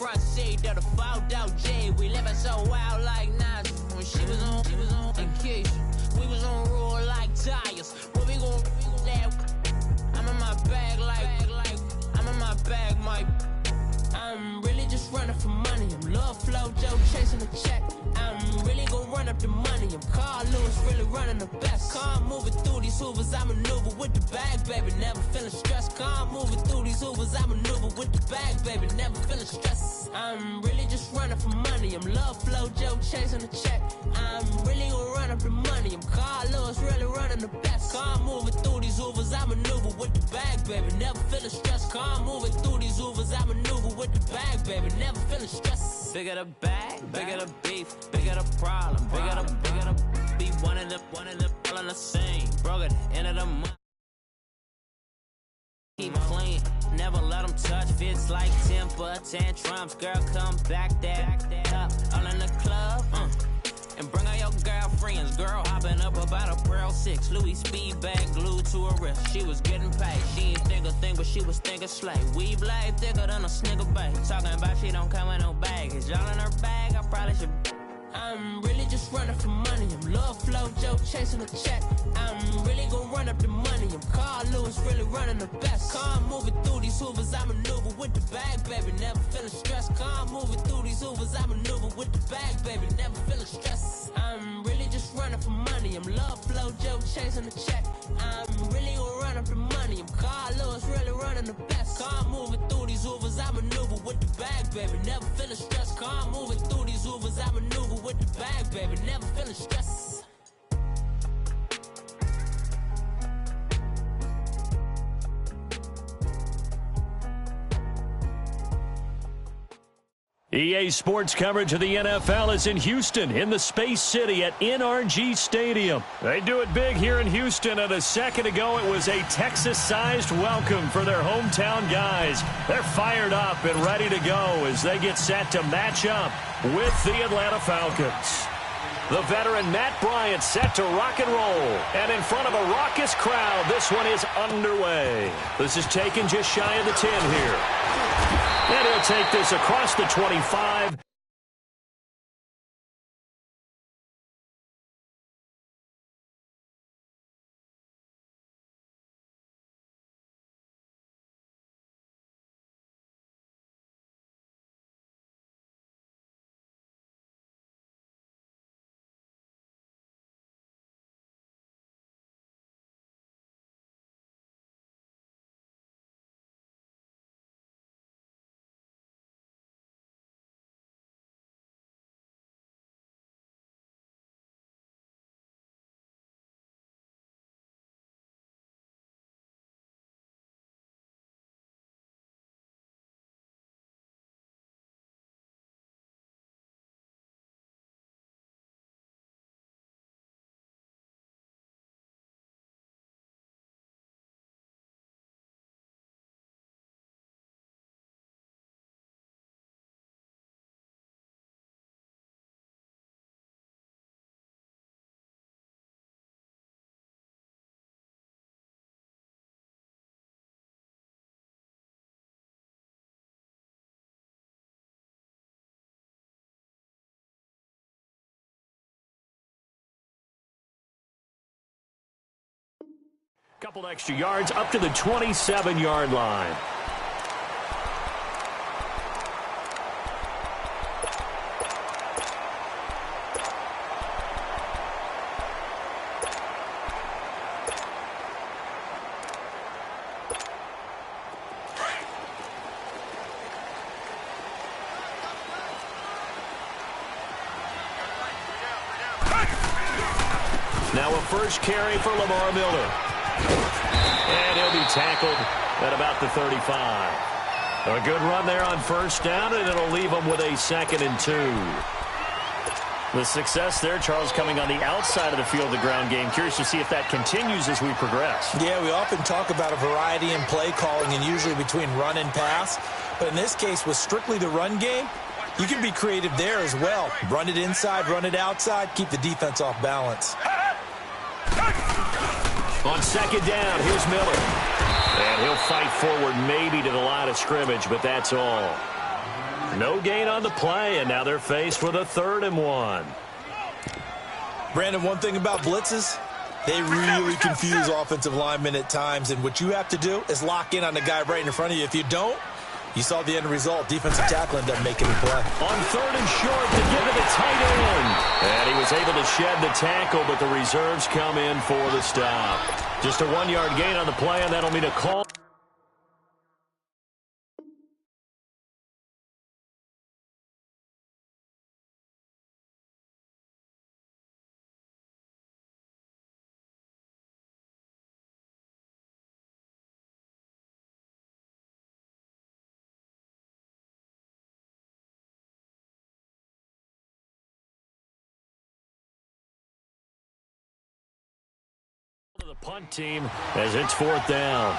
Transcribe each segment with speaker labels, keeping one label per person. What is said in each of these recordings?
Speaker 1: front seat of the fogged out G. We living so wild like Nas. When she was on vacation. We was on roll like tires. When we gon' I'm in my bag like I'm in my bag, Mike. I'm really just running for money. I'm Love Flow Joe chasing the check. I'm really gon' run up the money. I'm Carl Lewis, really running the best. Car moving through these Hoovers, I maneuver with the bag, baby. Never feeling stressed. Car moving through these Hoovers, I maneuver with the bag, baby. Never feeling stressed. I'm really just running for money. I'm Love Flow Joe chasing the check. I'm really gon' run up the money. I'm Carl Lewis, really running the best. Car moving through these Hoovers, I maneuver with the bag, baby. Never feeling stressed. Car moving through these Hoovers, I maneuver with the bag, baby. Never feeling stressed. Bigger the bag, bigger the beef, bigger the problem, bigger the be one in the all in the same. Broke at the end of the month. Keep clean, never let them touch. Fits like temper tantrums. Girl, come back that up. All in the club, and bring all your girlfriends. Girl hopping up about a Pearl 6. Louis speed bag glued to her wrist. She was getting paid. She ain't think a thing, but she was thinking slay. We blade thicker than a snigger bag. Talking about she don't come with no baggage. Y'all in her bag, I probably should. I'm really just running for money. I'm Love Flow Joe chasing the check. I'm really gon' run up the money. I'm Carl Lewis, really running the best. Car moving through these Hoovers, I maneuver with the bag, baby. Never feeling stressed. Car moving through these Hoovers, I maneuver with the bag, baby. Never feeling stressed. I'm really just running for money. I'm Love Flow Joe chasing the check. I'm really gon' run up the money. I'm Carl Lewis, really running the best. Car moving through these Hoovers, I maneuver with the bag, baby. Never feeling stressed. Car moving through these Hoovers, I maneuver with the bag, baby. Never feeling stressed.
Speaker 2: EA Sports coverage of the NFL is in Houston, in the Space City at NRG Stadium. They do it big here in Houston, and a second ago it was a Texas-sized welcome for their hometown guys. They're fired up and ready to go as they get set to match up with the Atlanta Falcons. The veteran Matt Bryant set to rock and roll. And in front of a raucous crowd, this one is underway. This is taken just shy of the 10 here. And he'll take this across the 25. Couple extra yards up to the 27-yard line. Now a first carry for Lamar Miller. And he'll be tackled at about the 35. A good run there on first down, and it'll leave them with a 2nd and 2. The success there, Charles, coming on the outside of the field, the ground game. Curious to see if that continues as we progress.
Speaker 3: Yeah, we often talk about a variety in play calling and usually between run and pass. But in this case, with strictly the run game, you can be creative there as well. Run it inside, run it outside, keep the defense off balance.
Speaker 2: On second down, here's Miller. And he'll fight forward maybe to the line of scrimmage, but that's all. No gain on the play, and now they're faced with a 3rd and 1.
Speaker 3: Brandon, one thing about blitzes, they really confuse offensive linemen at times, and what you have to do is lock in on the guy right in front of you. If you don't, you saw the end result. Defensive tackle ended up making the play.
Speaker 2: On 3rd and short to give it a tight end. And he was able to shed the tackle, but the reserves come in for the stop. Just a 1-yard gain on the play, and that'll mean a call. The punt team as it's 4th down.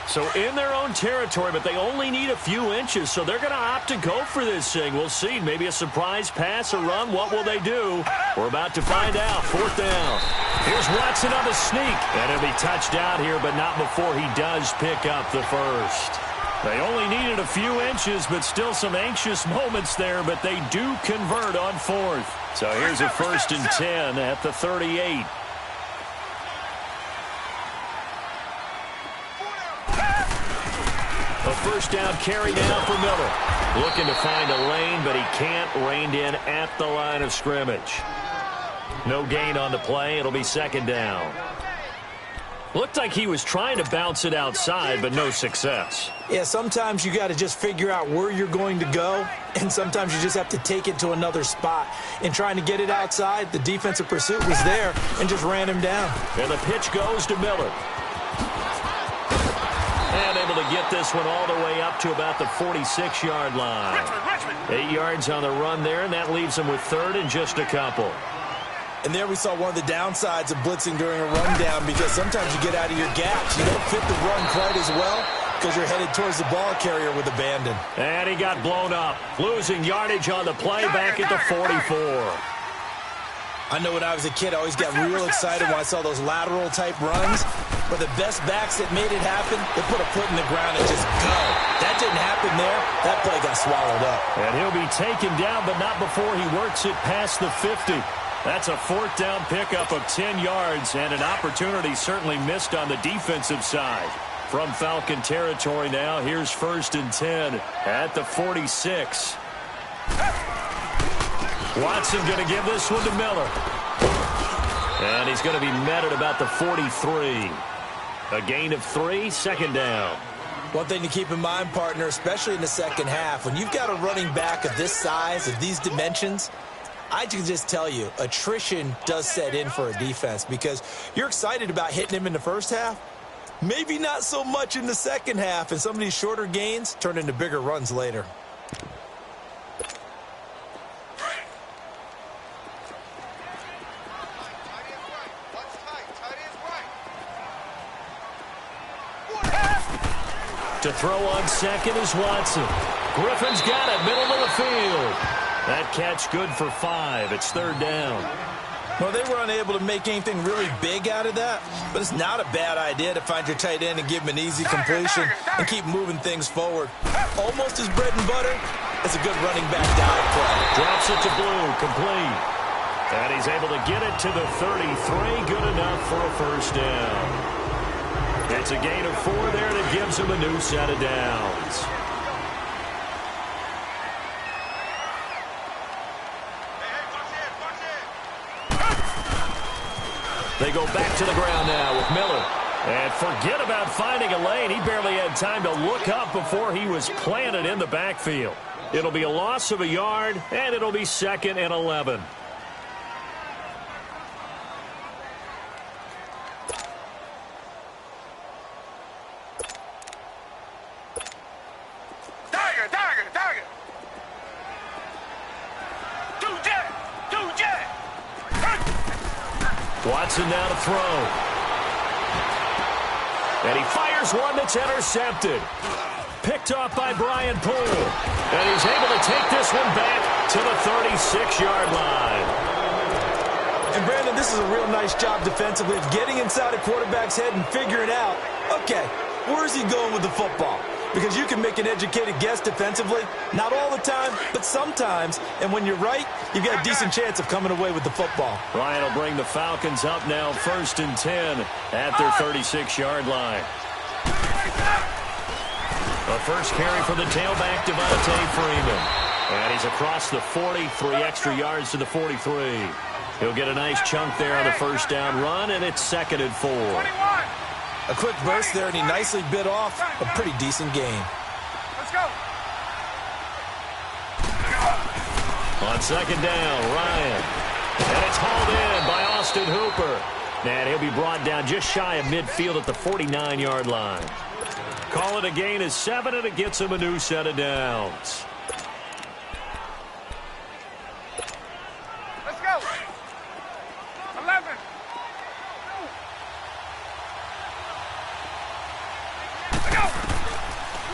Speaker 2: So in their own territory, but they only need a few inches, so they're going to opt to go for this thing. We'll see. Maybe a surprise pass or run. What will they do? We're about to find out. 4th down. Here's Watson on the sneak. And he'll be touched out here, but not before he does pick up the first. They only needed a few inches, but still some anxious moments there, but they do convert on 4th. So here's a 1st and 10 at the 38. A 1st down carry now for Miller. Looking to find a lane, but he can't. Reined in at the line of scrimmage. No gain on the play. It'll be 2nd down. Looked like he was trying to bounce it outside, but no success.
Speaker 3: Yeah, sometimes you got to just figure out where you're going to go, and sometimes you just have to take it to another spot. In trying to get it outside, the defensive pursuit was there and just ran him down.
Speaker 2: And the pitch goes to Miller. And able to get this one all the way up to about the 46-yard line. 8 yards on the run there, and that leaves him with 3rd and just a couple.
Speaker 3: And there we saw one of the downsides of blitzing during a rundown, because sometimes you get out of your gaps. You don't fit the run quite as well because you're headed towards the ball carrier with abandon.
Speaker 2: And he got blown up, losing yardage on the play back at the 44.
Speaker 3: I know when I was a kid, I always got real excited when I saw those lateral-type runs. But the best backs that made it happen, they put a foot in the ground and just go. That didn't happen there. That play got swallowed up.
Speaker 2: And he'll be taken down, but not before he works it past the 50. That's a 4th down pickup of 10 yards, and an opportunity certainly missed on the defensive side. From Falcon territory now, here's 1st and 10 at the 46. Watson going to give this one to Miller. And he's going to be met at about the 43. A gain of 3, 2nd down.
Speaker 3: One thing to keep in mind, partner, especially in the second half, when you've got a running back of this size, of these dimensions, I can just tell you, attrition does set in for a defense, because you're excited about hitting him in the first half. Maybe not so much in the second half, and some of these shorter gains turn into bigger runs later.
Speaker 2: To throw on 2nd is Watson. Griffin's got it, middle of the field. That catch good for 5. It's 3rd down.
Speaker 3: Well, they were unable to make anything really big out of that, but it's not a bad idea to find your tight end and give him an easy completion and keep moving things forward. Almost his bread and butter. It's a good running back dive play.
Speaker 2: Drops it to Blue, complete. And he's able to get it to the 33. Good enough for a 1st down. It's a gain of 4 there that gives him a new set of downs. They go back to the ground now with Miller. And forget about finding a lane. He barely had time to look up before he was planted in the backfield. It'll be a loss of a yard, and it'll be 2nd and 11. Watson now to throw. And he fires one that's intercepted. Picked off by Brian Poole. And he's able to take this one back to the 36-yard line.
Speaker 3: And Ryan, this is a real nice job defensively of getting inside a quarterback's head and figuring out, okay, where's he going with the football? Because you can make an educated guess defensively, not all the time, but sometimes. And when you're right, you've got a decent chance of coming away with the football.
Speaker 2: Ryan will bring the Falcons up now 1st and 10 at their 36-yard line. The first carry for the tailback, Devontae Freeman. And he's across the 40, 3 extra yards to the 43. He'll get a nice chunk there on the first down run, and it's 2nd and 4.
Speaker 1: 21.
Speaker 3: A quick burst there, and he nicely bit off a pretty decent gain.
Speaker 1: Let's go.
Speaker 2: On 2nd down, Ryan. And it's hauled in by Austin Hooper. And he'll be brought down just shy of midfield at the 49-yard line. Call it a gain of 7, and it gets him a new set of downs.
Speaker 1: Let's go. 11.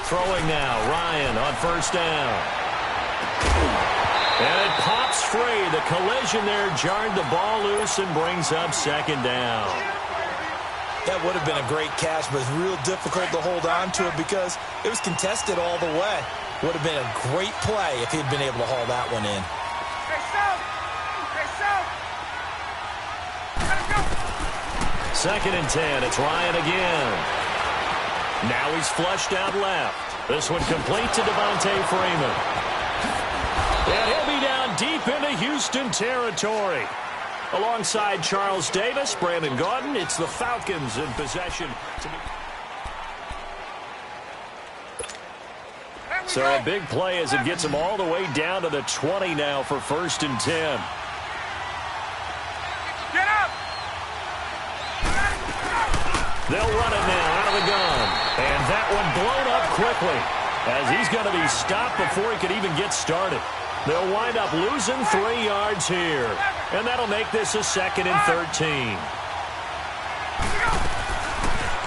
Speaker 2: Throwing now, Ryan on first down. And it pops free. The collision there jarred the ball loose and brings up 2nd down.
Speaker 3: That would have been a great catch, but it's real difficult to hold on to it because it was contested all the way. Would have been a great play if he'd been able to haul that one in.
Speaker 1: Hey, so. Let's go.
Speaker 2: 2nd and 10. It's Ryan again. Now he's flushed out left. This one complete to Devontae Freeman. And he'll be down deep into Houston territory. Alongside Charles Davis, Brandon Gaudin, it's the Falcons in possession. So a big play as it gets them all the way down to the 20 now for 1st and 10.
Speaker 1: Get up.
Speaker 2: They'll run it now out of the gun. And that one blown up quickly as he's going to be stopped before he could even get started. They'll wind up losing 3 yards here. And that'll make this a 2nd and 13.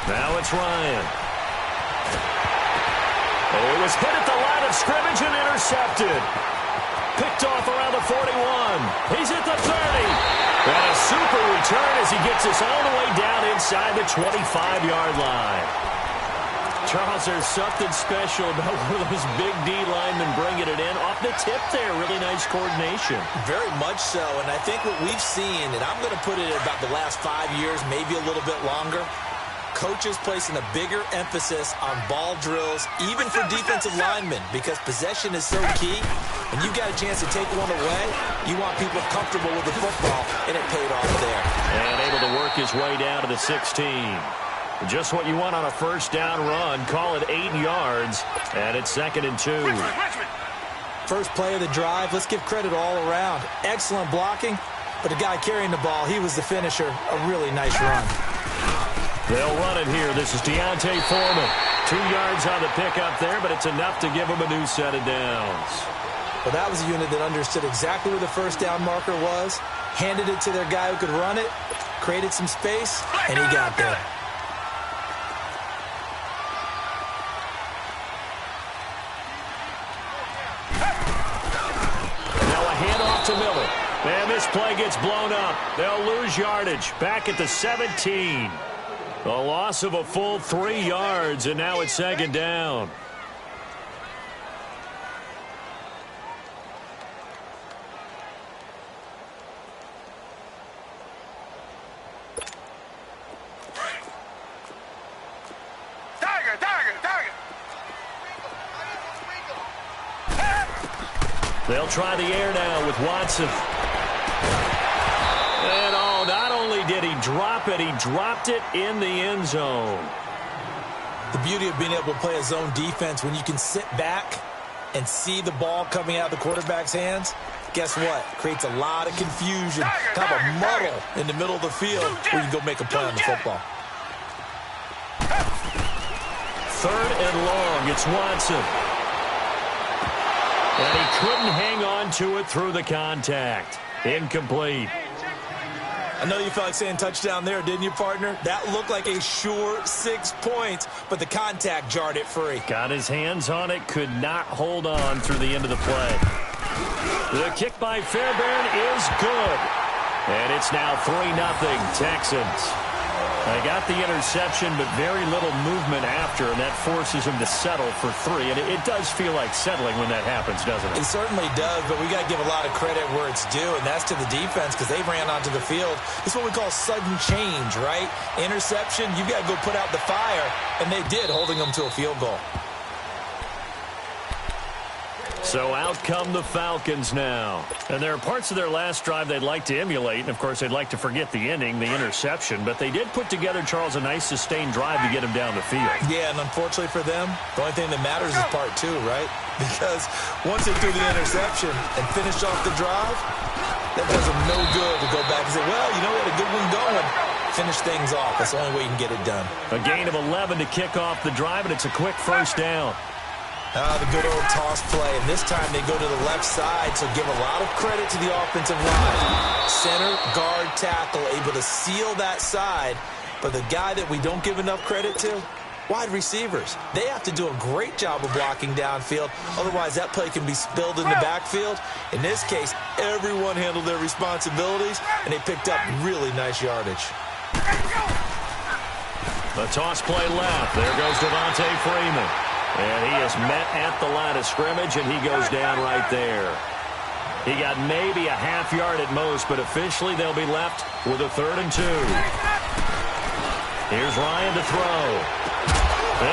Speaker 2: Now it's Ryan. Oh, he was hit at the line of scrimmage and intercepted. Picked off around the 41. He's at the 30. And a super return as he gets us all the way down inside the 25-yard line. Charles, there's something special about one of those big D linemen bringing it in. Off the tip there, really nice coordination.
Speaker 3: Very much so, and I think what we've seen, and I'm going to put it at about the last 5 years, maybe a little bit longer, coaches placing a bigger emphasis on ball drills, even for defensive linemen, because possession is so key. And you've got a chance to take one away, you want people comfortable with the football, and it paid off there.
Speaker 2: And able to work his way down to the 16. Just what you want on a first down run. Call it 8 yards, and it's 2nd and 2.
Speaker 3: First play of the drive, let's give credit all around. Excellent blocking, but the guy carrying the ball, he was the finisher. A really nice run.
Speaker 2: They'll run it here. This is Deontay Foreman. 2 yards on the pickup there, but it's enough to give him a new set of downs.
Speaker 3: Well, that was a unit that understood exactly where the first down marker was, handed it to their guy who could run it, created some space, and he got there.
Speaker 2: To Miller. And this play gets blown up. They'll lose yardage. Back at the 17. A loss of a full 3 yards, and now it's 2nd down. They'll try the air now with Watson. And oh, not only did he drop it, he dropped it in the end zone.
Speaker 3: The beauty of being able to play a zone defense when you can sit back and see the ball coming out of the quarterback's hands, guess what? Creates a lot of confusion, kind of a muddle in the middle of the field where you can go make a play on the football.
Speaker 2: 3rd and long, it's Watson. And he couldn't hang on to it through the contact. Incomplete.
Speaker 3: I know you felt like saying touchdown there, didn't you, partner? That looked like a sure 6 points, but the contact jarred it free.
Speaker 2: Got his hands on it, could not hold on through the end of the play. The kick by Fairbairn is good. And it's now 3-0 Texans. They got the interception, but very little movement after, and that forces them to settle for 3. And it does feel like settling when that happens, doesn't it?
Speaker 3: It certainly does, but we got to give a lot of credit where it's due, and that's to the defense because they ran onto the field. It's what we call sudden change, right? Interception, you got to go put out the fire, and they did, holding them to a field goal.
Speaker 2: So out come the Falcons now. And there are parts of their last drive they'd like to emulate. And, of course, they'd like to forget the ending, the interception. But they did put together, Charles, a nice sustained drive to get him down the field. Yeah, and unfortunately for them, the only thing that matters is part 2, right? Because once they threw the interception and finished off the drive, that does them no good to go back and say, well, you know, we had a good one going. Finish things off. That's the only way you can get it done. A gain of 11 to kick off the drive, and it's a quick first down. The good old toss play, and this time they go to the left side, so give a lot of credit to the offensive line. Center, guard, tackle, able to seal that side, but the guy that we don't give enough credit to, wide receivers. They have to do a great job of blocking downfield, otherwise that play can be spilled in the backfield. In this case, everyone handled their responsibilities, and they picked up really nice yardage. The toss play left. There goes Devontae Freeman. And he is met at the line of scrimmage, and he goes down right there. He got maybe a half yard at most, but officially they'll be left with a 3rd and 2. Here's Ryan to throw.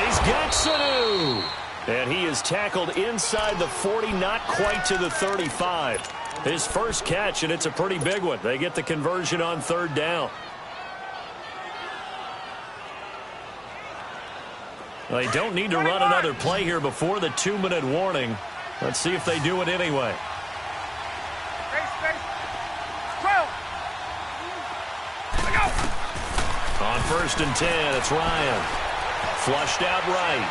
Speaker 2: He's got Sanu. And he is tackled inside the 40, not quite to the 35. His first catch, and it's a pretty big one. They get the conversion on 3rd down. They don't need to run another play here before the 2-minute warning. Let's see if they do it anyway. On 1st and 10, it's Ryan. Flushed out right.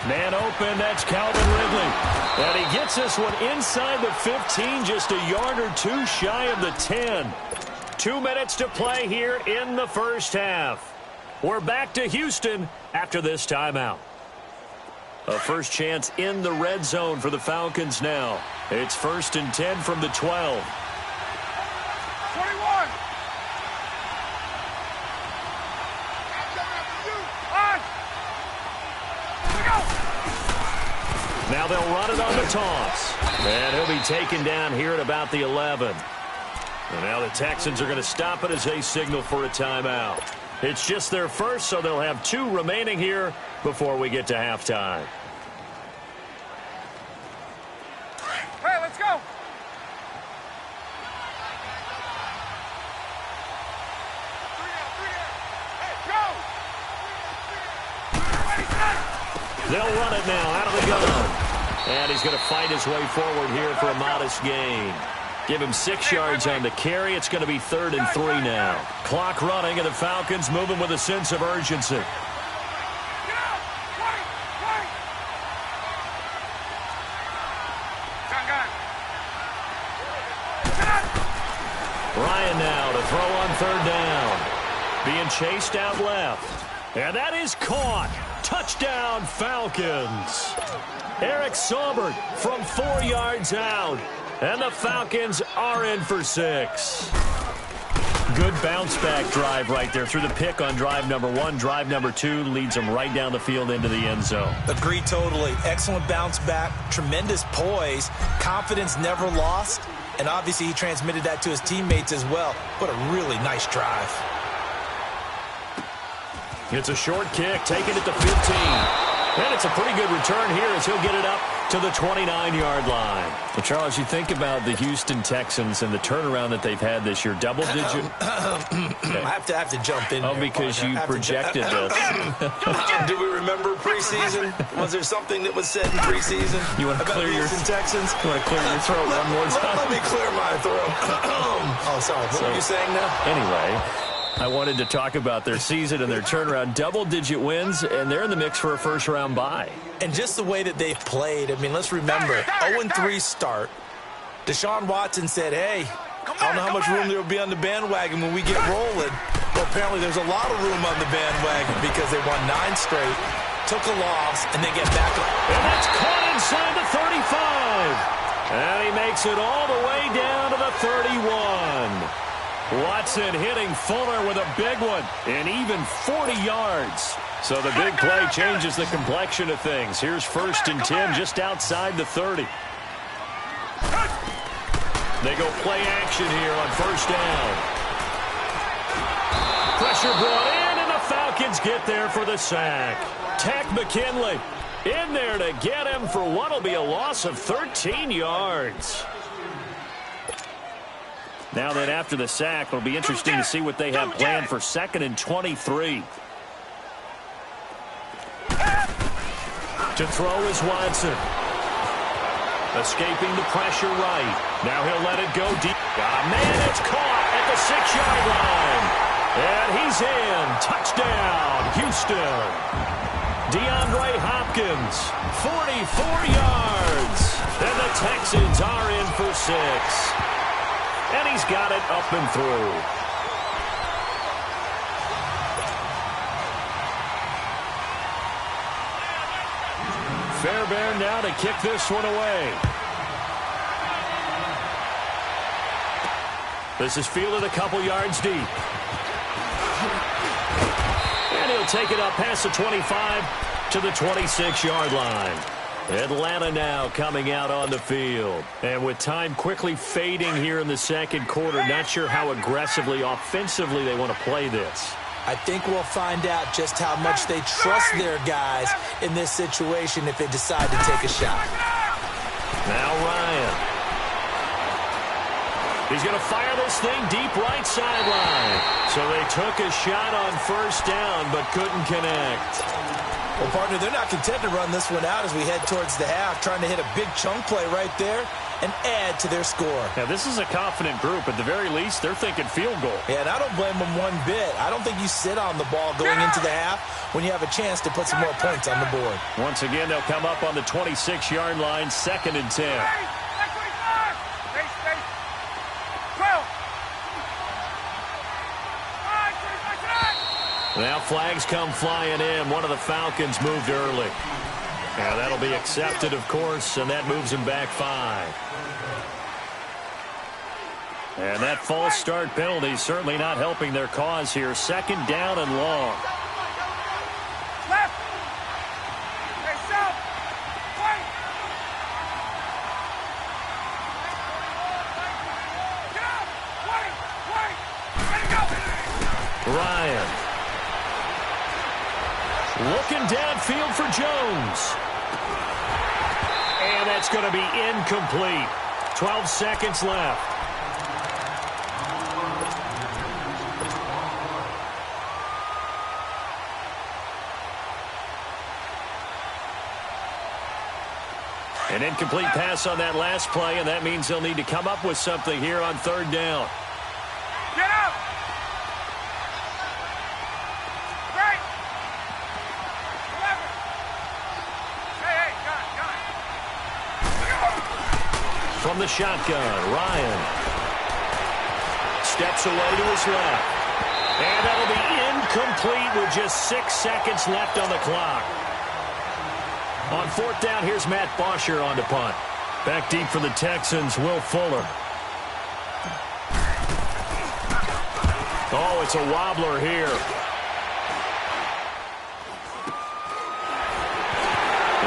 Speaker 2: Man open, that's Calvin Ridley. And he gets this one inside the 15, just a yard or 2 shy of the 10. 2 minutes to play here in the first half. We're back to Houston after this timeout. A first chance in the red zone for the Falcons now. It's 1st and 10 from the 12.
Speaker 4: 21.
Speaker 2: Now they'll run it on the toss. And he'll be taken down here at about the 11. And now the Texans are going to stop it as they signal for a timeout. It's just their first, so they'll have 2 remaining here before we get to halftime.
Speaker 4: Hey, let's go.
Speaker 2: They'll run it now out of the gun. And he's going to fight his way forward here for a modest gain. Give him 6 yards on the carry. It's going to be 3rd and 3 now. Clock running, and the Falcons moving with a sense of urgency. Ryan now to throw on 3rd down. Being chased out left. And that is caught. Touchdown, Falcons. Eric Saubert from 4 yards out. And the Falcons are in for 6. Good bounce-back drive right there through the pick on drive number 1. Drive number 2 leads them right down the field into the end zone.
Speaker 3: Agree totally. Excellent bounce-back, tremendous poise, confidence never lost, and obviously he transmitted that to his teammates as well. What a really nice drive.
Speaker 2: It's a short kick, taken at the 15. And it's a pretty good return here as he'll get it up to the 29-yard line. Well, Charles, you think about the Houston Texans and the turnaround that they've had this year. Double-digit.
Speaker 3: I have to jump in.
Speaker 2: Oh, because you projected this.
Speaker 3: Do we remember preseason? Was there something that was said in preseason?
Speaker 2: You want to clear your
Speaker 3: Houston Texans?
Speaker 2: You want to clear your throat one more time?
Speaker 3: Let me clear my throat. Oh, sorry. What were you saying now?
Speaker 2: Anyway, I wanted to talk about their season and their turnaround. Double-digit wins, and they're in the mix for a first-round bye.
Speaker 3: And just the way that they've played, I mean, let's remember, 0-3 start. Deshaun Watson said, hey, I don't know how much room there will be on the bandwagon when we get rolling. Well, apparently there's a lot of room on the bandwagon because they won 9 straight, took a loss, and they get back up.
Speaker 2: And that's caught inside the 35. And he makes it all the way down to the 31. Watson hitting Fuller with a big one, and even 40 yards. So the big play changes the complexion of things. Here's 1st and 10 just outside the 30. They go play action here on 1st down. Pressure brought in, and the Falcons get there for the sack. Tack McKinley in there to get him for what will be a loss of 13 yards. Now that after the sack, it'll be interesting to see what they have planned for 2nd and 23. To throw is Watson. Escaping the pressure right. Now he'll let it go deep. Got a man, it's caught at the 6-yard line. And he's in. Touchdown, Houston. DeAndre Hopkins, 44 yards. And the Texans are in for 6. And he's got it up and through. Fairbairn now to kick this one away. This is fielded a couple yards deep. And he'll take it up past the 25 to the 26-yard line. Atlanta now coming out on the field. And with time quickly fading here in the 2nd quarter, not sure how aggressively, offensively they want to play this.
Speaker 3: I think we'll find out just how much they trust their guys in this situation if they decide to take a shot.
Speaker 2: Now Ryan. He's going to fire this thing deep right sideline. So they took a shot on 1st down but couldn't connect.
Speaker 3: Well, partner, they're not content to run this one out as we head towards the half, trying to hit a big chunk play right there and add to their score.
Speaker 2: Now, this is a confident group. At the very least, they're thinking field goal.
Speaker 3: Yeah, and I don't blame them one bit. I don't think you sit on the ball going into the half when you have a chance to put some more points on the board.
Speaker 2: Once again, they'll come up on the 26-yard line, 2nd and 10. Now flags come flying in. One of the Falcons moved early. Now that'll be accepted, of course, and that moves him back 5. And that false start penalty certainly not helping their cause here. 2nd down and long.
Speaker 4: Left. Hey, south. Right. Get up. Wait. Ready to go.
Speaker 2: Ryan. Looking downfield for Jones. And that's going to be incomplete. 12 seconds left. An incomplete pass on that last play, and that means they'll need to come up with something here on 3rd down.
Speaker 4: Get up. Right. 11. Hey, got it.
Speaker 2: From the shotgun, Ryan steps away to his left. And that'll be incomplete with just 6 seconds left on the clock. On 4th down, here's Matt Bosher on to punt. Back deep for the Texans, Will Fuller. Oh, it's a wobbler here.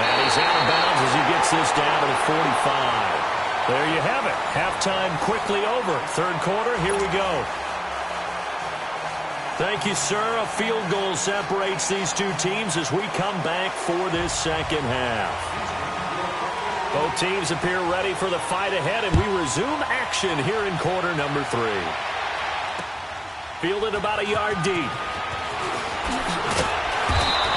Speaker 2: And he's out of bounds as he gets this down to the 45. There you have it. Halftime quickly over. 3rd quarter, here we go. Thank you, sir. A field goal separates these two teams as we come back for this 2nd half. Both teams appear ready for the fight ahead, and we resume action here in quarter number 3. Fielded about a yard deep.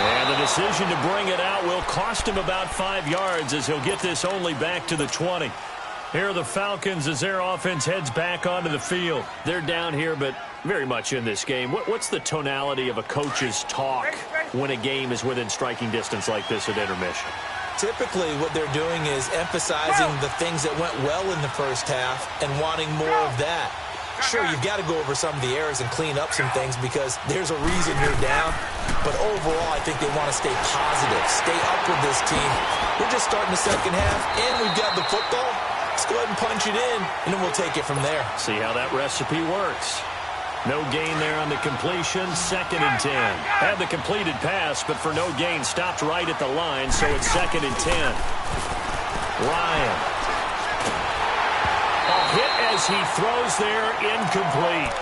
Speaker 2: And the decision to bring it out will cost him about 5 yards as he'll get this only back to the 20. Here are the Falcons as their offense heads back onto the field. They're down here, but very much in this game. What's the tonality of a coach's talk when a game is within striking distance like this at intermission?
Speaker 3: Typically, what they're doing is emphasizing the things that went well in the 1st half and wanting more of that. Sure, you've got to go over some of the errors and clean up some things because there's a reason you're down. But overall, I think they want to stay positive, stay up with this team. We're just starting the 2nd half, and we've got the football. Let's go ahead and punch it in, and then we'll take it from there.
Speaker 2: See how that recipe works. No gain there on the completion, 2nd and 10. Had the completed pass, but for no gain, stopped right at the line, so it's 2nd and 10. Ryan. A hit as he throws there, incomplete.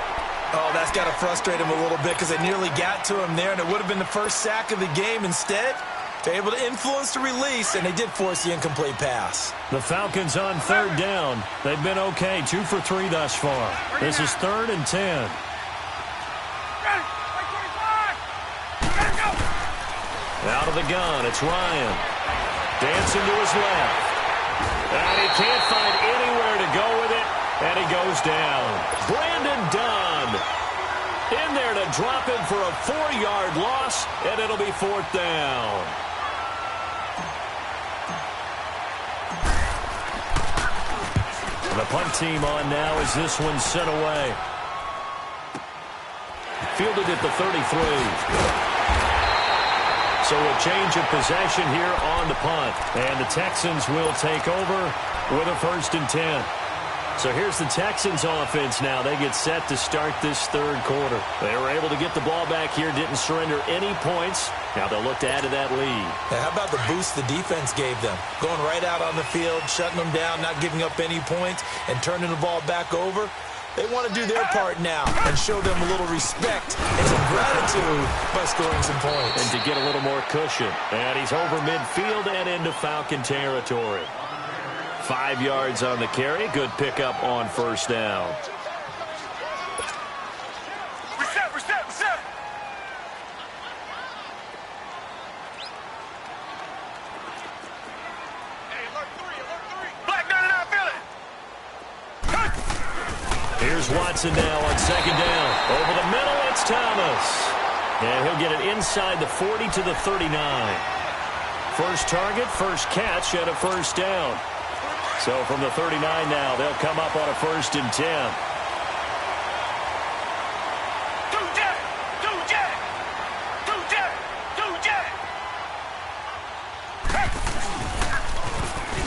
Speaker 3: Oh, that's got to frustrate him a little bit because they nearly got to him there, and it would have been the first sack of the game. Instead, they're able to influence the release, and they did force the incomplete pass.
Speaker 2: The Falcons on 3rd down. They've been okay, 2 for 3 thus far. This is 3rd and 10. Out of the gun, it's Ryan. Dancing to his left. And he can't find anywhere to go with it, and he goes down. Brandon Dunn in there to drop him for a 4-yard loss, and it'll be 4th down. The punt team on now as this one's sent away. Fielded at the 33. So a change of possession here on the punt. And the Texans will take over with a 1st and 10. So here's the Texans offense now. They get set to start this 3rd quarter. They were able to get the ball back here, didn't surrender any points. Now they'll look to add to that lead.
Speaker 3: Now, how about the boost the defense gave them? Going right out on the field, shutting them down, not giving up any points, and turning the ball back over. They want to do their part now and show them a little respect and some gratitude by scoring some points.
Speaker 2: And to get a little more cushion. And he's over midfield and into Falcon territory. 5 yards on the carry. Good pickup on 1st down.
Speaker 4: Reset. Hey, alert 3. Black 99, feel it.
Speaker 2: Here's Watson now on 2nd down. Over the middle, it's Thomas. And he'll get it inside the 40 to the 39. First target, first catch, and a 1st down. So from the 39 now, they'll come up on a 1st and 10.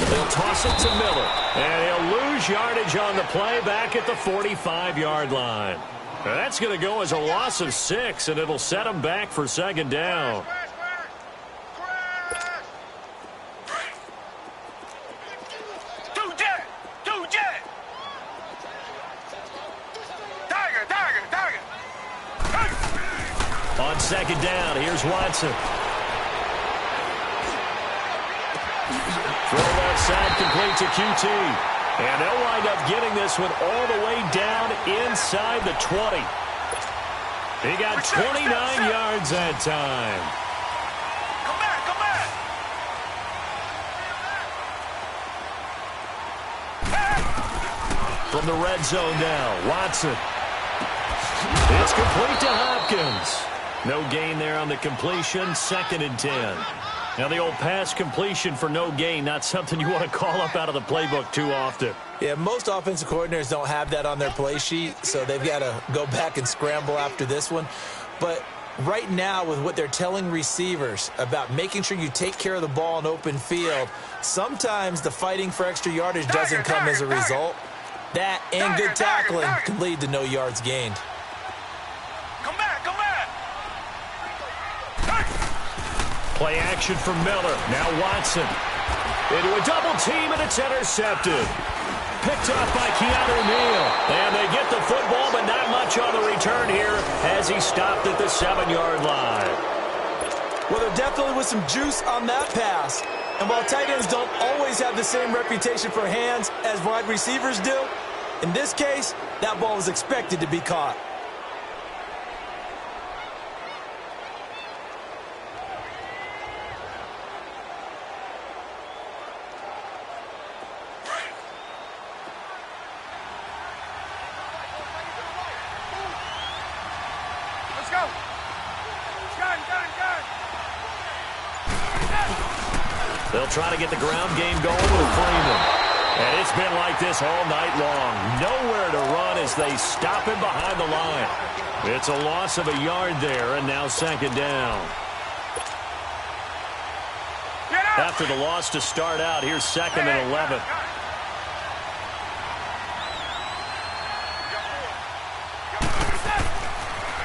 Speaker 2: They'll toss it to Miller. And he'll lose yardage on the play back at the 45-yard line. Now that's going to go as a loss of 6, and it'll set them back for 2nd down. On 2nd down, here's Watson. Throw left side, complete to QT. And they'll wind up getting this one all the way down inside the 20. He got 29 yards that time.
Speaker 4: Come back.
Speaker 2: From the red zone now, Watson. It's complete to Hopkins. No gain there on the completion, 2nd and 10. Now, the old pass completion for no gain, not something you want to call up out of the playbook too often.
Speaker 3: Yeah, most offensive coordinators don't have that on their play sheet, so they've got to go back and scramble after this one. But right now, with what they're telling receivers about making sure you take care of the ball in open field, sometimes the fighting for extra yardage doesn't come as a result. That and good tackling can lead to no yards gained.
Speaker 4: Come back.
Speaker 2: Play action from Miller. Now Watson. Into a double team, and it's intercepted. Picked off by Keanu Neal. And they get the football, but not much on the return here as he stopped at the 7-yard line.
Speaker 3: Well, there definitely was some juice on that pass. And while tight ends don't always have the same reputation for hands as wide receivers do, in this case, that ball was expected to be caught.
Speaker 2: They'll try to get the ground game going with Freeman. And it's been like this all night long. Nowhere to run as they stop him behind the line. It's a loss of a yard there, and now 2nd down. After the loss to start out, here's 2nd and 11.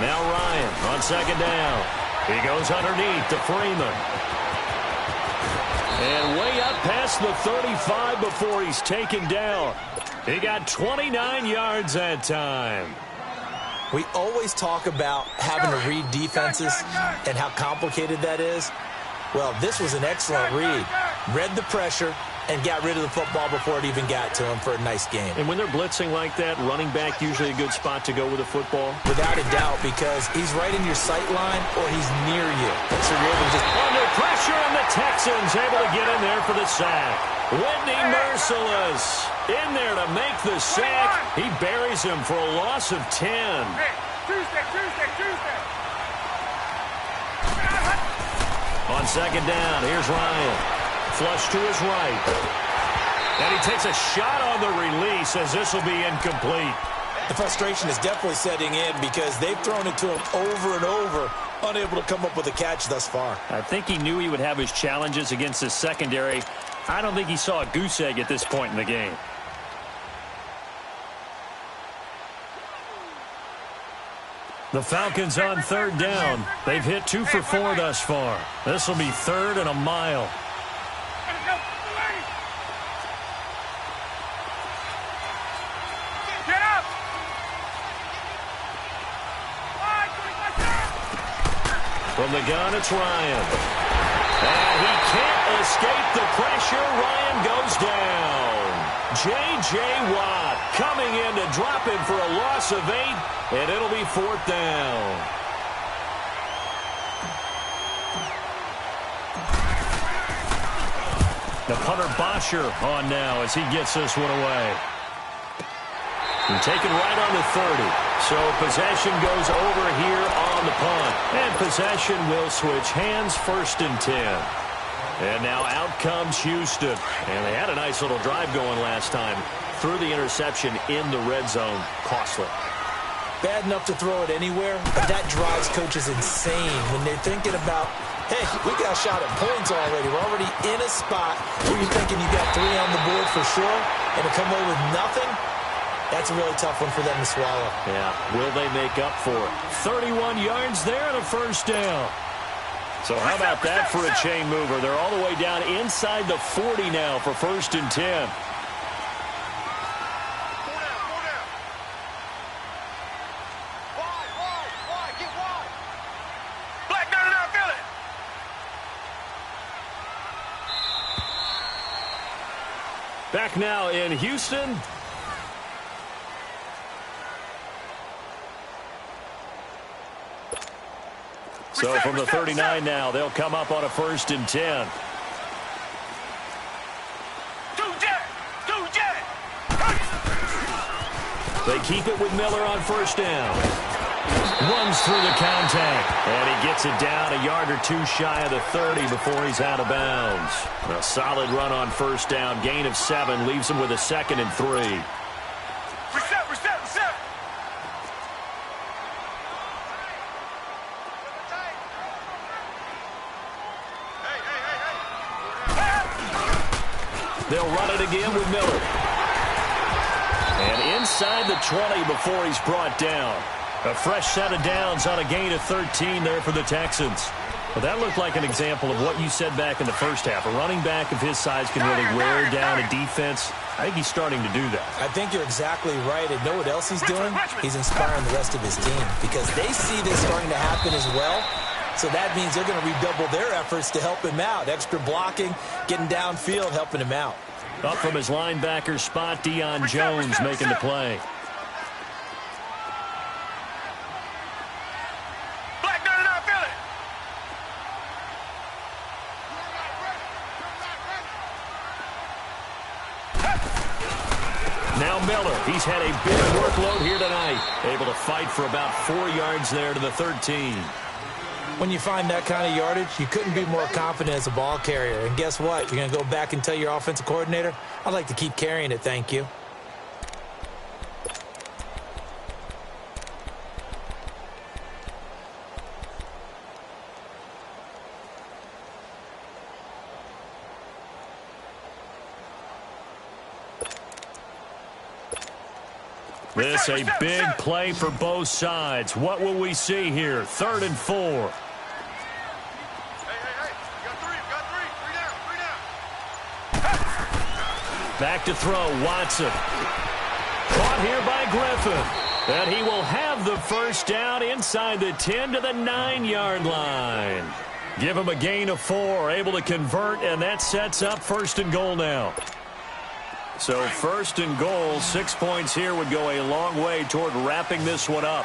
Speaker 2: Now Ryan on second down. He goes underneath to Freeman. And way up past the 35 before he's taken down. He got 29 yards that time.
Speaker 3: We always talk about having to read defenses and how complicated that is. Well, this was an excellent read. Read the pressure and got rid of the football before it even got to him for a nice game.
Speaker 2: And when they're blitzing like that, running back usually a good spot to go with the football?
Speaker 3: Without a doubt, because he's right in your sight line or he's near you. So you're able to just...
Speaker 2: Under pressure, and the Texans able to get in there for the sack. Whitney Merciless in there to make the sack. He buries him for a loss of 10.
Speaker 4: Tuesday.
Speaker 2: On second down, here's Ryan. Flush to his right. And he takes a shot on the release as this will be incomplete.
Speaker 3: The frustration is definitely setting in because they've thrown it to him over and over, unable to come up with a catch thus far.
Speaker 2: I think he knew he would have his challenges against his secondary. I don't think he saw a goose egg at this point in the game. The Falcons on third down. They've hit 2 for 4 thus far. This will be 3rd and a mile.
Speaker 4: Get up!
Speaker 2: From the gun, it's Ryan. And he can't escape the pressure. Ryan goes down. J.J. Watt coming in to drop him for a loss of 8, and it'll be 4th down. The punter Bosher on now as he gets this one away. And taken right on the 30. So possession goes over here on the punt. And possession will switch hands, 1st and 10. And now out comes Houston. And they had a nice little drive going last time. Threw the interception in the red zone. Costly.
Speaker 3: Bad enough to throw it anywhere, but that drives coaches insane when they're thinking about, hey, we got a shot at points already. We're already in a spot where you're thinking you got 3 on the board for sure, and to come away with nothing, that's a really tough one for them to swallow.
Speaker 2: Yeah, will they make up for it? 31 yards there and a 1st down. So how about that for a chain mover? They're all the way down inside the 40 now for 1st and 10. Back now in Houston. So from the 39 now, they'll come up on a 1st and 10. They keep it with Miller on 1st down. Runs through the contact. And he gets it down a yard or 2 shy of the 30 before he's out of bounds. A solid run on 1st down. Gain of 7 leaves him with a 2nd and 3.
Speaker 4: Reset.
Speaker 2: They'll run it again with Miller. And inside the 20 before he's brought down. A fresh set of downs on a gain of 13 there for the Texans. Well, that looked like an example of what you said back in the first half. A running back of his size can really wear down a defense. I think he's starting to do that.
Speaker 3: I think you're exactly right. And know what else he's doing? He's inspiring the rest of his team because they see this starting to happen as well. So that means they're going to redouble their efforts to help him out. Extra blocking, getting downfield, helping him out.
Speaker 2: Up from his linebacker spot, Deion Jones making the play. Now Miller, he's had a big workload here tonight. Able to fight for about 4 yards there to the 13.
Speaker 3: When you find that kind of yardage, you couldn't be more confident as a ball carrier. And guess what? You're going to go back and tell your offensive coordinator, I'd like to keep carrying it, thank you.
Speaker 2: This a big play for both sides. What will we see here? 3rd and 4.
Speaker 4: Hey, you got three. Three down.
Speaker 2: Back to throw, Watson. Caught here by Griffin. And he will have the first down inside the 10 to the 9-yard line. Give him a gain of 4, able to convert, and that sets up 1st and goal now. So 1st and goal, 6 points here would go a long way toward wrapping this one up.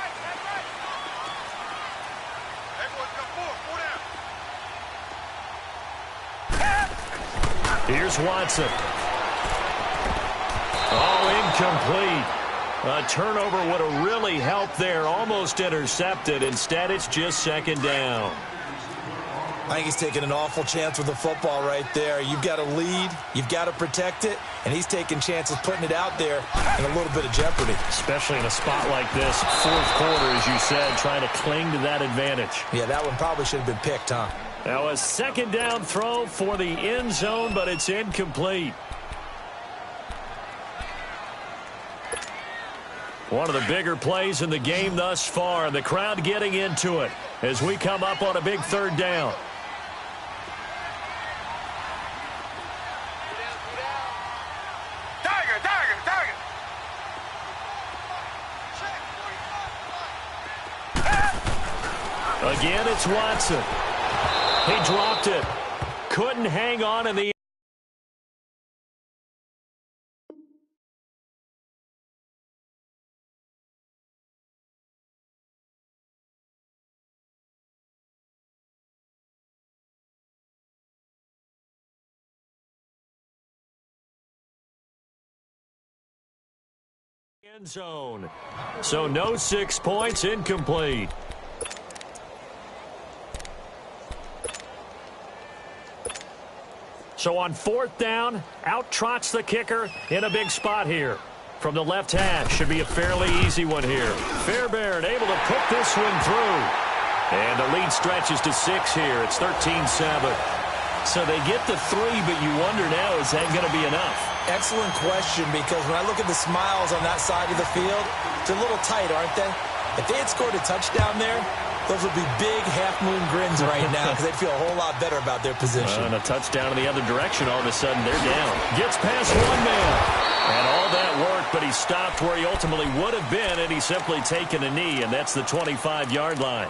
Speaker 2: Here's Watson. Oh, incomplete. A turnover would have really helped there. Almost intercepted. Instead, it's just 2nd down.
Speaker 3: I think he's taking an awful chance with the football right there. You've got to lead. You've got to protect it. And he's taking chances putting it out there in a little bit of jeopardy.
Speaker 2: Especially in a spot like this. 4th quarter, as you said, trying to cling to that advantage.
Speaker 3: Yeah, that one probably should have been picked, huh?
Speaker 2: Now a 2nd down throw for the end zone, but it's incomplete. One of the bigger plays in the game thus far. The crowd getting into it as we come up on a big 3rd down.
Speaker 4: Tiger.
Speaker 2: Again, it's Watson. He dropped it. Couldn't hang on in the end zone. So no 6 points, incomplete. So on 4th down, out trots the kicker in a big spot here. From the left hash, should be a fairly easy one here. Fairbairn able to put this one through. And the lead stretches to 6 here. It's 13-7. So they get the 3, but you wonder now, is that going to be enough?
Speaker 3: Excellent question, because when I look at the smiles on that side of the field, they're a little tight, aren't they? If they had scored a touchdown there, those would be big half-moon grins right now because they'd feel a whole lot better about their position.
Speaker 2: And a touchdown in the other direction, all of a sudden they're down. Gets past one man. And all that work, but he stopped where he ultimately would have been, and he's simply taken a knee, and that's the 25-yard line.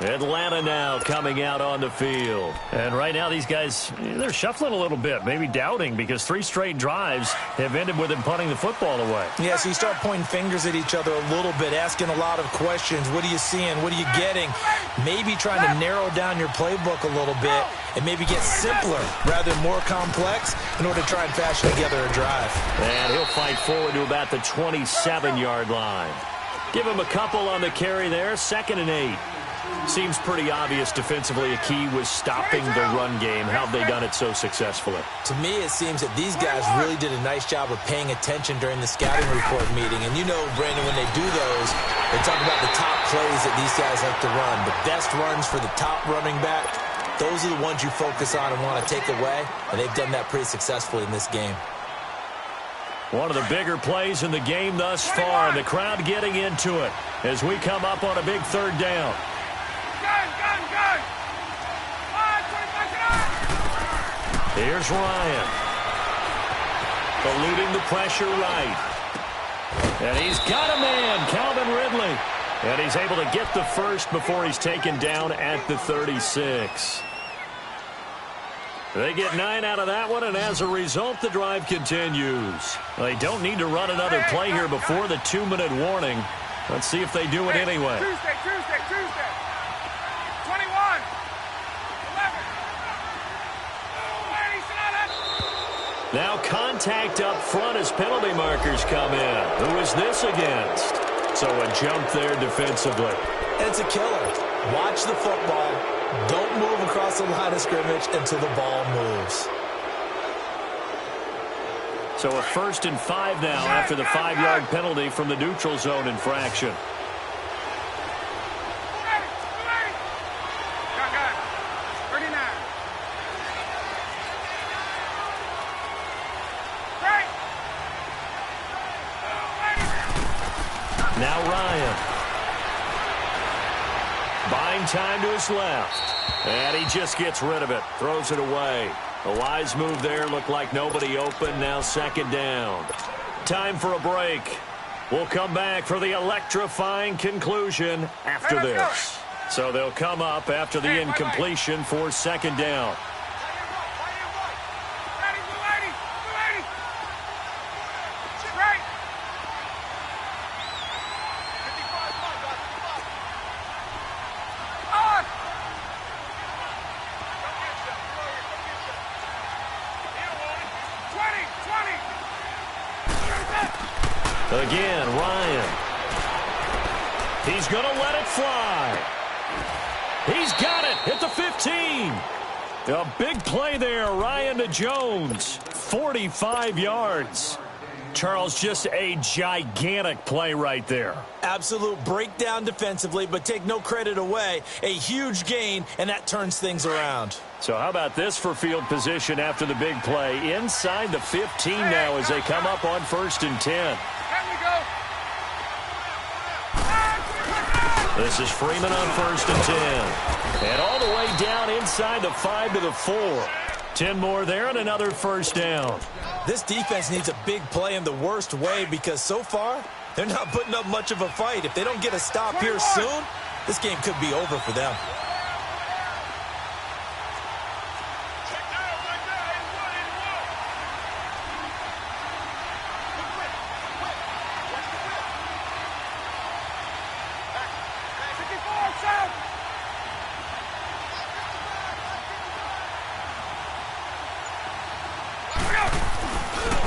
Speaker 2: Atlanta now coming out on the field. And right now these guys, they're shuffling a little bit, maybe doubting, because 3 straight drives have ended with them punting the football away.
Speaker 3: Yeah, so you start pointing fingers at each other a little bit, asking a lot of questions. What are you seeing? What are you getting? Maybe trying to narrow down your playbook a little bit and maybe get simpler rather than more complex in order to try and fashion together a drive.
Speaker 2: And he'll fight forward to about the 27-yard line. Give him a couple on the carry there, 2nd and 8. Seems pretty obvious defensively a key was stopping the run game. How have they done it so successfully?
Speaker 3: To me, it seems that these guys really did a nice job of paying attention during the scouting report meeting. And you know, Brandon, when they do those, they talk about the top plays that these guys like to run. The best runs for the top running back, those are the ones you focus on and want to take away. And they've done that pretty successfully in this game.
Speaker 2: One of the bigger plays in the game thus far. The crowd getting into it as we come up on a big 3rd down.
Speaker 4: Gun!
Speaker 2: Here's Ryan. Eluding the pressure right. And he's got a man, Calvin Ridley. And he's able to get the first before he's taken down at the 36. They get 9 out of that one, and as a result, the drive continues. They don't need to run another play here before the 2-minute warning. Let's see if they do it anyway.
Speaker 4: Tuesday. 21. 11.
Speaker 2: Now contact up front as penalty markers come in. Who is this against? So a jump there defensively.
Speaker 3: And it's a killer. Watch the football. Don't move across the line of scrimmage until the ball moves.
Speaker 2: So a 1st and 5 now after the 5-yard penalty from the neutral zone infraction.
Speaker 4: Gun. 39.
Speaker 2: Now Ryan. Buying time to his left. And he just gets rid of it. Throws it away. A wise move there. Looked like nobody open. Now second down. Time for a break. We'll come back for the electrifying conclusion after this. So they'll come up after the incompletion for second down. Again, Ryan. He's going to let it fly. He's got it at the 15. A big play there, Ryan to Jones. 45 yards. Charles, just a gigantic play right there.
Speaker 3: Absolute breakdown defensively, but take no credit away. A huge gain, and that turns things around.
Speaker 2: So how about this for field position after the big play? Inside the 15 now as they come up on 1st and 10. This is Freeman on 1st and 10. And all the way down inside the 5 to the 4. 10 more there and another first down.
Speaker 3: This defense needs a big play in the worst way because so far, they're not putting up much of a fight. If they don't get a stop here soon, this game could be over for them.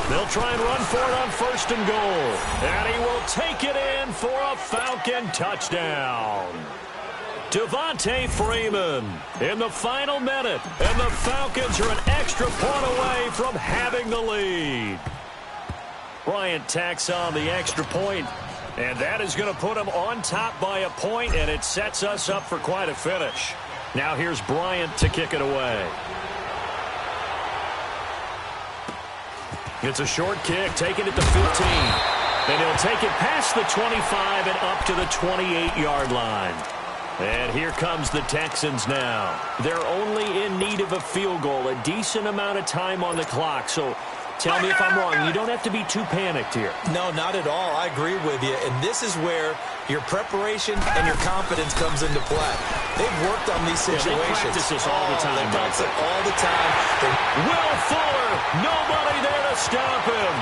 Speaker 2: They'll try and run for it on 1st and goal. And he will take it in for a Falcon touchdown. Devontae Freeman in the final minute. And the Falcons are an extra point away from having the lead. Bryant tacks on the extra point. And that is going to put them on top by a point, and it sets us up for quite a finish. Now here's Bryant to kick it away. It's a short kick, taken at the 15. And he'll take it past the 25 and up to the 28-yard line. And here comes the Texans now. They're only in need of a field goal, a decent amount of time on the clock. So tell me if I'm wrong. You don't have to be too panicked here.
Speaker 3: No, not at all. I agree with you. And this is where your preparation and your confidence comes into play. They've worked on these situations.
Speaker 2: They practice this all the time.
Speaker 3: They practice it all the time.
Speaker 2: Will Fuller, nobody there to stop him.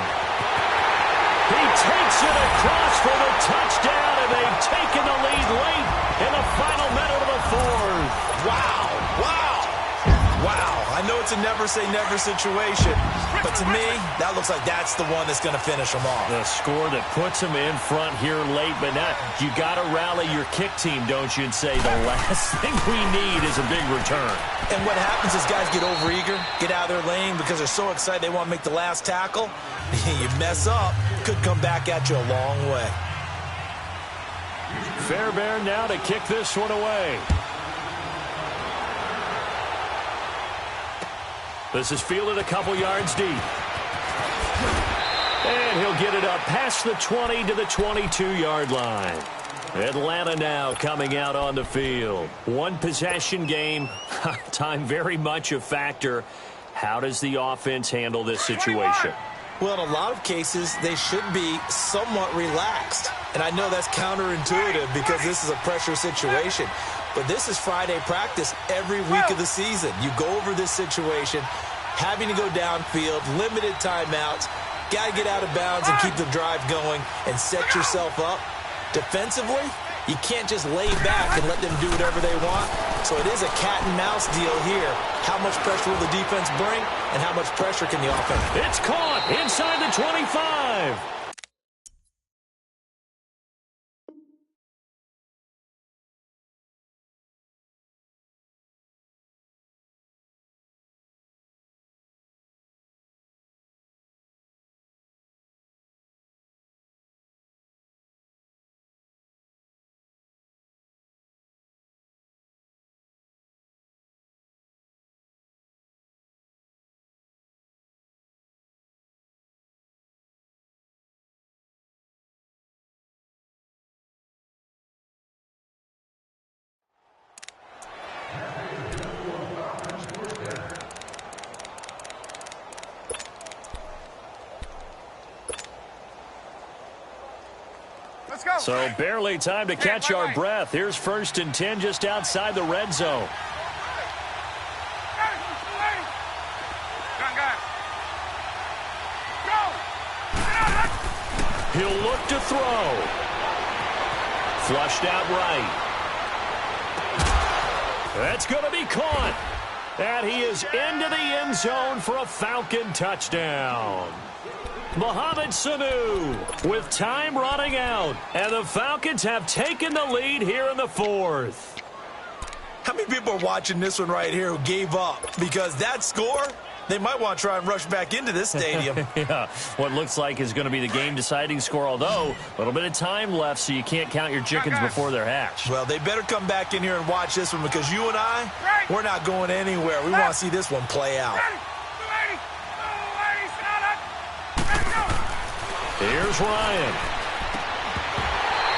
Speaker 2: He takes it across for the touchdown, and they've taken the lead late in the final minute of the 4th.
Speaker 3: Wow, wow, wow. I know it's a never-say-never situation, but to me, that looks like that's the one that's going to finish them off.
Speaker 2: The score that puts them in front here late, but not. You got to rally your kick team, don't you, and say the last thing we need is a big return.
Speaker 3: And what happens is guys get overeager, get out of their lane because they're so excited they want to make the last tackle. You mess up, could come back at you a long way.
Speaker 2: Fairbairn now to kick this one away. This is fielded a couple yards deep. And he'll get it up past the 20 to the 22-yard line. Atlanta now coming out on the field. One possession game. Time very much a factor. How does the offense handle this situation?
Speaker 3: Well, in a lot of cases, they should be somewhat relaxed. And I know that's counterintuitive because this is a pressure situation. But this is Friday practice every week of the season. You go over this situation, having to go downfield, limited timeouts, got to get out of bounds and keep the drive going and set yourself up. Defensively, you can't just lay back and let them do whatever they want. So it is a cat-and-mouse deal here. How much pressure will the defense bring, and how much pressure can the offense bring?
Speaker 2: It's caught inside the 25. So barely time to catch our breath. Here's 1st and 10 just outside the red zone. He'll look to throw. Flushed out right. That's going to be caught. And he is into the end zone for a Falcon touchdown. Mohamed Sanu with time running out. And the Falcons have taken the lead here in the 4th.
Speaker 3: How many people are watching this one right here who gave up? Because that score, they might want to try and rush back into this stadium.
Speaker 2: Yeah, what looks like is going to be the game-deciding score, although a little bit of time left, so you can't count your chickens before they're hatched.
Speaker 3: Well, they better come back in here and watch this one because you and I, we're not going anywhere. We want to see this one play out.
Speaker 2: Here's Ryan.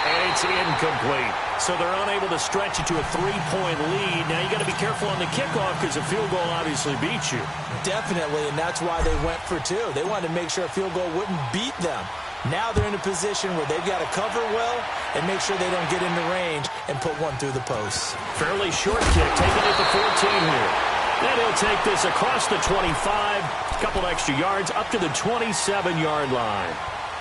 Speaker 2: And it's incomplete. So they're unable to stretch it to a 3-point lead. Now you got to be careful on the kickoff because a field goal obviously beats you.
Speaker 3: Definitely, and that's why they went for 2. They wanted to make sure a field goal wouldn't beat them. Now they're in a position where they've got to cover well and make sure they don't get into range and put one through the posts.
Speaker 2: Fairly short kick, taking it to 14 here. Then he'll take this across the 25, a couple extra yards up to the 27-yard line.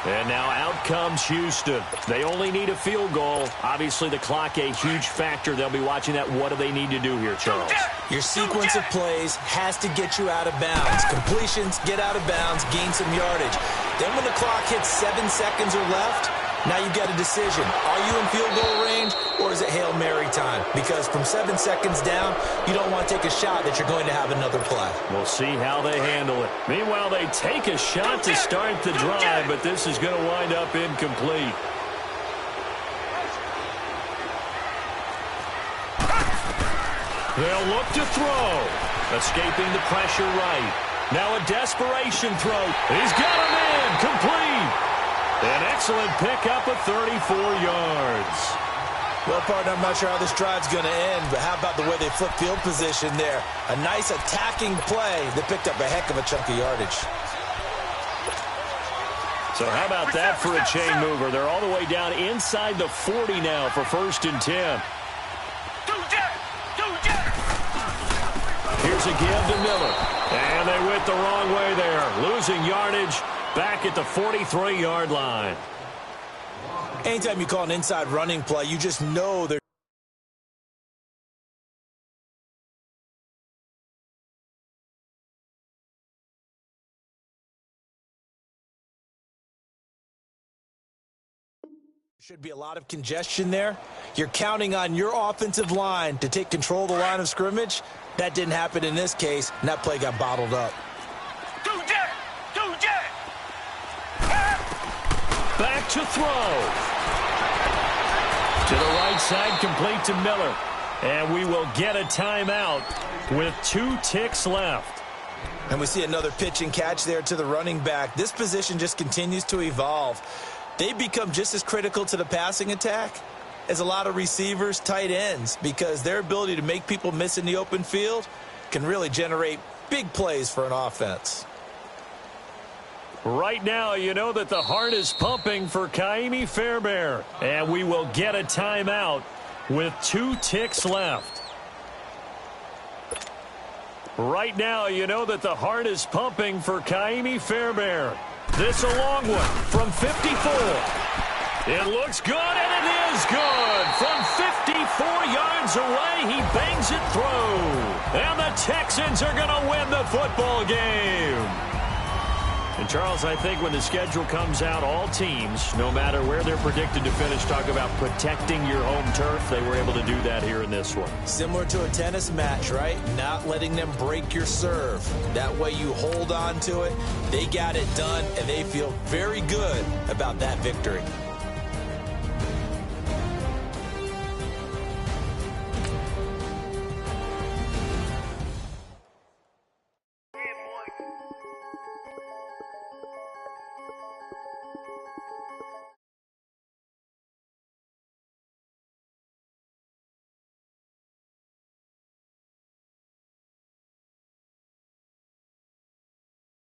Speaker 2: And now out comes Houston. They only need a field goal. Obviously, the clock a huge factor. They'll be watching that. What do they need to do here, Charles?
Speaker 3: Your sequence of plays has to get you out of bounds. Completions, get out of bounds, gain some yardage. Then when the clock hits 7 seconds or left, now you've got a decision. Are you in field goal range or is it Hail Mary time? Because from 7 seconds down, you don't want to take a shot that you're going to have another play.
Speaker 2: We'll see how they handle it. Meanwhile, they take a shot to start the drive, but this is going to wind up incomplete. They'll look to throw. Escaping the pressure right. Now a desperation throw. He's got him in. Complete. An excellent pickup of 34 yards.
Speaker 3: Well, partner, I'm not sure how this drive's going to end, but how about the way they flip field position there? A nice attacking play that picked up a heck of a chunk of yardage.
Speaker 2: So how about that for a chain mover? They're all the way down inside the 40 now for 1st and 10. Here's a give to Miller. And they went the wrong way there. Losing yardage. Back at the 43-yard line.
Speaker 3: Anytime you call an inside running play, you just know they're should be a lot of congestion there. You're counting on your offensive line to take control of the line of scrimmage. That didn't happen in this case, and that play got bottled up.
Speaker 2: Back to throw. To the right side, complete to Miller. And we will get a timeout with 2 ticks left.
Speaker 3: And we see another pitch and catch there to the running back. This position just continues to evolve. They become just as critical to the passing attack as a lot of receivers, tight ends, because their ability to make people miss in the open field can really generate big plays for an offense.
Speaker 2: Right now, you know that the heart is pumping for Kaimi Fairbairn. And we will get a timeout with 2 ticks left. Right now, you know that the heart is pumping for Kaimi Fairbairn. This a long one from 54. It looks good, and it is good. From 54 yards away, he bangs it through. And the Texans are going to win the football game. And, Charles, I think when the schedule comes out, all teams, no matter where they're predicted to finish, talk about protecting your home turf. They were able to do that here in this one.
Speaker 3: Similar to a tennis match, right? Not letting them break your serve. That way you hold on to it. They got it done, and they feel very good about that victory.